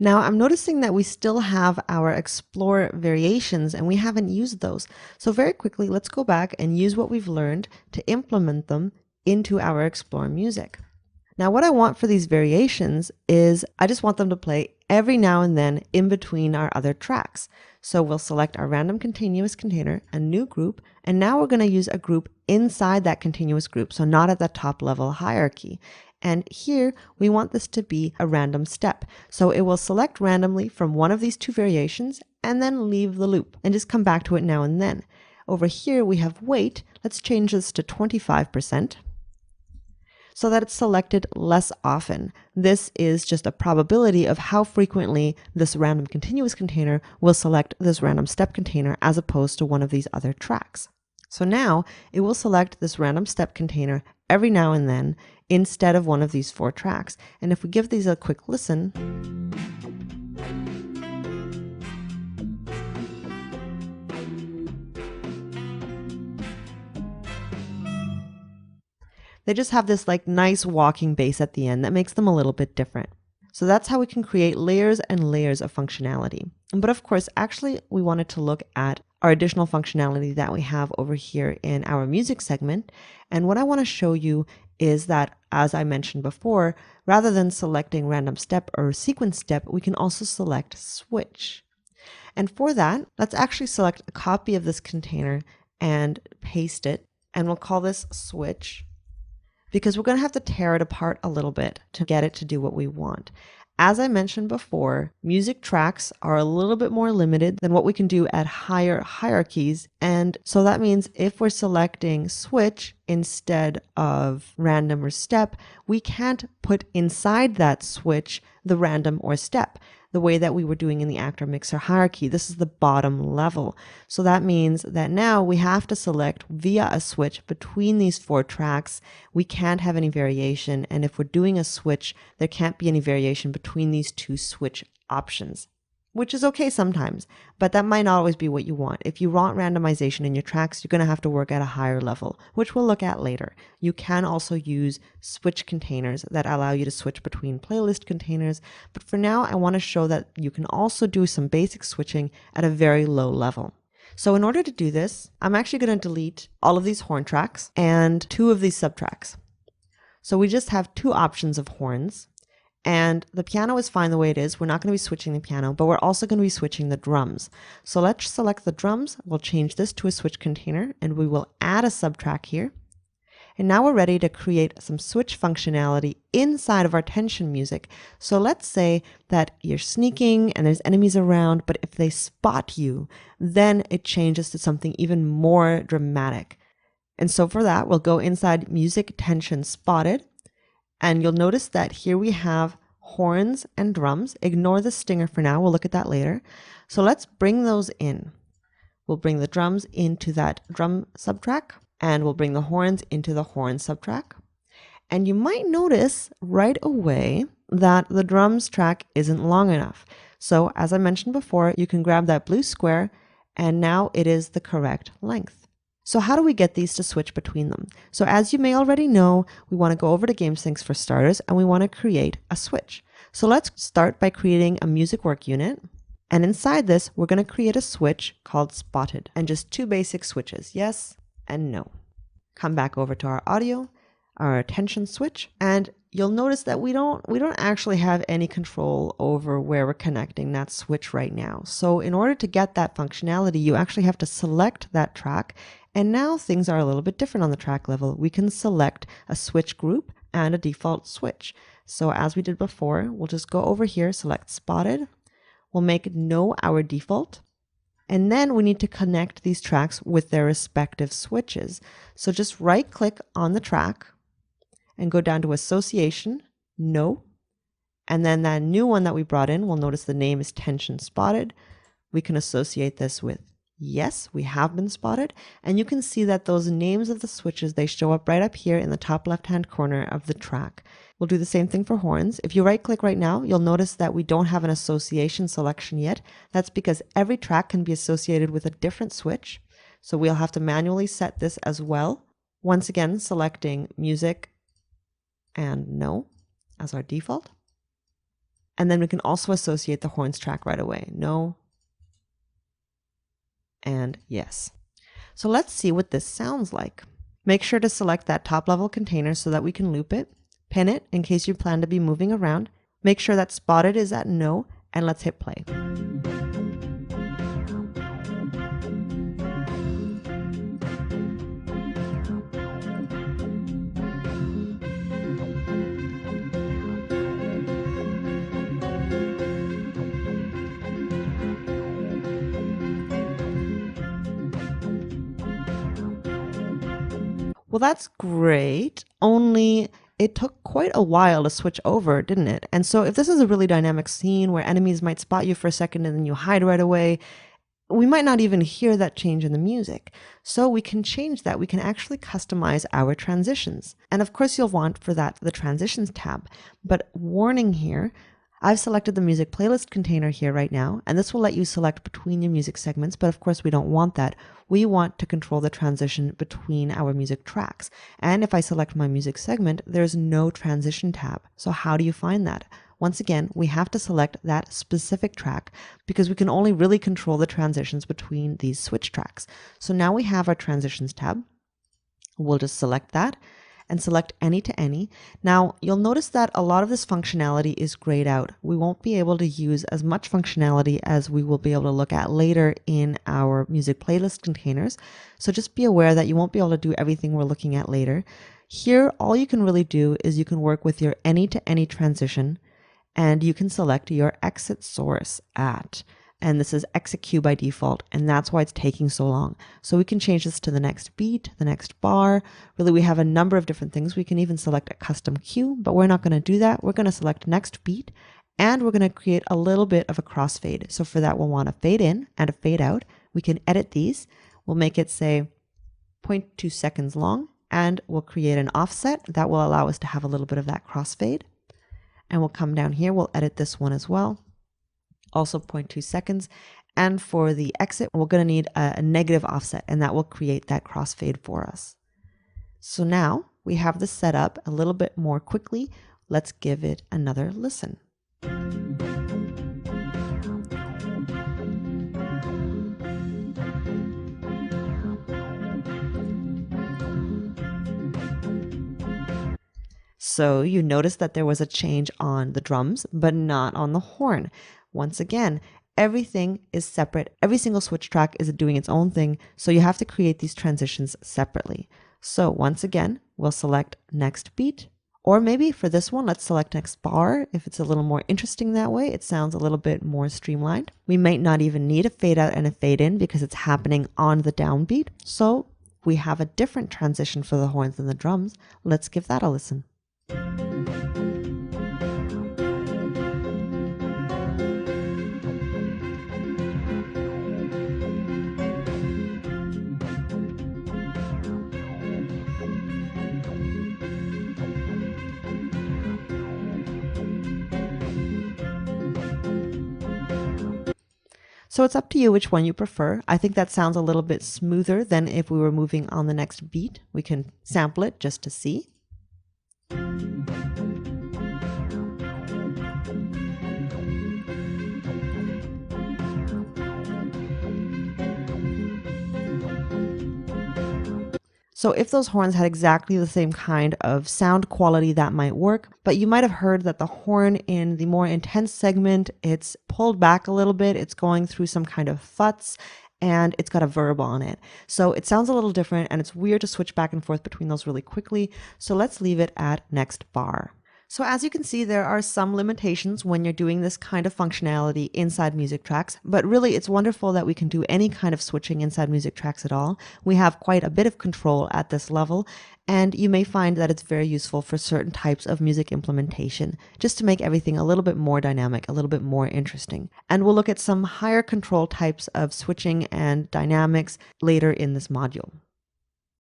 Now I'm noticing that we still have our explore variations and we haven't used those. So very quickly, let's go back and use what we've learned to implement them into our explore music. Now what I want for these variations is I just want them to play every now and then in between our other tracks. So we'll select our random continuous container, a new group, and now we're going to use a group inside that continuous group, so not at the top level hierarchy. And here we want this to be a random step. So it will select randomly from one of these two variations and then leave the loop and just come back to it now and then. Over here we have wait. Let's change this to 25%. So that it's selected less often. This is just a probability of how frequently this random continuous container will select this random step container as opposed to one of these other tracks. So now it will select this random step container every now and then instead of one of these 4 tracks. And if we give these a quick listen, they just have this like nice walking bass at the end that makes them a little bit different. So that's how we can create layers and layers of functionality. But of course, actually, we wanted to look at our additional functionality that we have over here in our music segment. And what I want to show you is that, as I mentioned before, rather than selecting random step or sequence step, we can also select switch. And for that, let's actually select a copy of this container and paste it. And we'll call this switch, because we're going to have to tear it apart a little bit to get it to do what we want. As I mentioned before, music tracks are a little bit more limited than what we can do at higher hierarchies. And so that means if we're selecting switch instead of random or step, we can't put inside that switch the random or step the way that we were doing in the actor mixer hierarchy. This is the bottom level. So that means that now we have to select via a switch between these 4 tracks. We can't have any variation. And if we're doing a switch, there can't be any variation between these 2 switch options, which is okay sometimes, but that might not always be what you want. If you want randomization in your tracks, you're going to have to work at a higher level, which we'll look at later. You can also use switch containers that allow you to switch between playlist containers, but for now, I want to show that you can also do some basic switching at a very low level. So in order to do this, I'm actually going to delete all of these horn tracks and 2 of these subtracks. So we just have 2 options of horns. And the piano is fine the way it is. We're not going to be switching the piano, but we're also going to be switching the drums. So let's select the drums. We'll change this to a switch container and we will add a subtrack here. And now we're ready to create some switch functionality inside of our tension music. So let's say that you're sneaking and there's enemies around, but if they spot you, then it changes to something even more dramatic. And so for that, we'll go inside music tension spotted. And you'll notice that here we have horns and drums. Ignore the stinger for now. We'll look at that later. So let's bring those in. We'll bring the drums into that drum subtrack, and we'll bring the horns into the horn subtrack. And you might notice right away that the drums track isn't long enough. So as I mentioned before, you can grab that blue square, and now it is the correct length. So how do we get these to switch between them? So as you may already know, we want to go over to GameSync for starters, and we want to create a switch. So let's start by creating a music work unit. And inside this, we're going to create a switch called spotted, and just 2 basic switches, yes and no. Come back over to our audio, our attention switch, and you'll notice that we don't actually have any control over where we're connecting that switch right now. So in order to get that functionality, you actually have to select that track. And now things are a little bit different on the track level. We can select a switch group and a default switch. So as we did before, we'll just go over here, select spotted. We'll make no our default. And then we need to connect these tracks with their respective switches. So just right click on the track and go down to association, no. And then that new one that we brought in, we'll notice the name is tension spotted. We can associate this with yes, we have been spotted. And you can see that those names of the switches, they show up right up here in the top left-hand corner of the track. We'll do the same thing for horns. If you right click right now, you'll notice that we don't have an association selection yet. That's because every track can be associated with a different switch. So we'll have to manually set this as well. Once again, selecting music and no as our default. And then we can also associate the horns track right away. No and yes. So let's see what this sounds like. Make sure to select that top level container so that we can loop it. Pin it in case you plan to be moving around. Make sure that spotted is at no, and let's hit play. Well, that's great, only it took quite a while to switch over, didn't it? And so if this is a really dynamic scene where enemies might spot you for a second and then you hide right away, we might not even hear that change in the music. So we can change that. We can actually customize our transitions. And of course, you'll want for that the transitions tab. But warning here, I've selected the music playlist container here right now, and this will let you select between your music segments, but of course we don't want that. We want to control the transition between our music tracks. And if I select my music segment, there's no transition tab. So how do you find that? Once again, we have to select that specific track because we can only really control the transitions between these switch tracks. So now we have our transitions tab. We'll just select that and select any to any. Now, you'll notice that a lot of this functionality is grayed out. We won't be able to use as much functionality as we will be able to look at later in our music playlist containers. So just be aware that you won't be able to do everything we're looking at later. Here, all you can really do is you can work with your any to any transition, and you can select your exit source at. And this is exit cue by default, and that's why it's taking so long. So we can change this to the next beat, the next bar. Really, we have a number of different things. We can even select a custom cue, but we're not going to do that. We're going to select next beat, and we're going to create a little bit of a crossfade. So for that, we'll want a fade in and a fade out. We can edit these. We'll make it say 0.2 seconds long, and we'll create an offset that will allow us to have a little bit of that crossfade. And we'll come down here, we'll edit this one as well. Also 0.2 seconds. And for the exit, we're going to need a negative offset, and that will create that crossfade for us. So now we have this set up a little bit more quickly. Let's give it another listen. So you notice that there was a change on the drums, but not on the horn. Once again, everything is separate. Every single switch track is doing its own thing, so you have to create these transitions separately. So once again, we'll select next beat, or maybe for this one, let's select next bar. If it's a little more interesting that way, it sounds a little bit more streamlined. We might not even need a fade out and a fade in because it's happening on the downbeat. So we have a different transition for the horns than the drums. Let's give that a listen. So it's up to you which one you prefer. I think that sounds a little bit smoother than if we were moving on the next beat. We can sample it just to see. So if those horns had exactly the same kind of sound quality, that might work, but you might have heard that the horn in the more intense segment, it's pulled back a little bit, it's going through some kind of futs, and it's got a verb on it. So it sounds a little different, and it's weird to switch back and forth between those really quickly, so let's leave it at next bar. So as you can see, there are some limitations when you're doing this kind of functionality inside music tracks, but really it's wonderful that we can do any kind of switching inside music tracks at all. We have quite a bit of control at this level, and you may find that it's very useful for certain types of music implementation, just to make everything a little bit more dynamic, a little bit more interesting. And we'll look at some higher control types of switching and dynamics later in this module.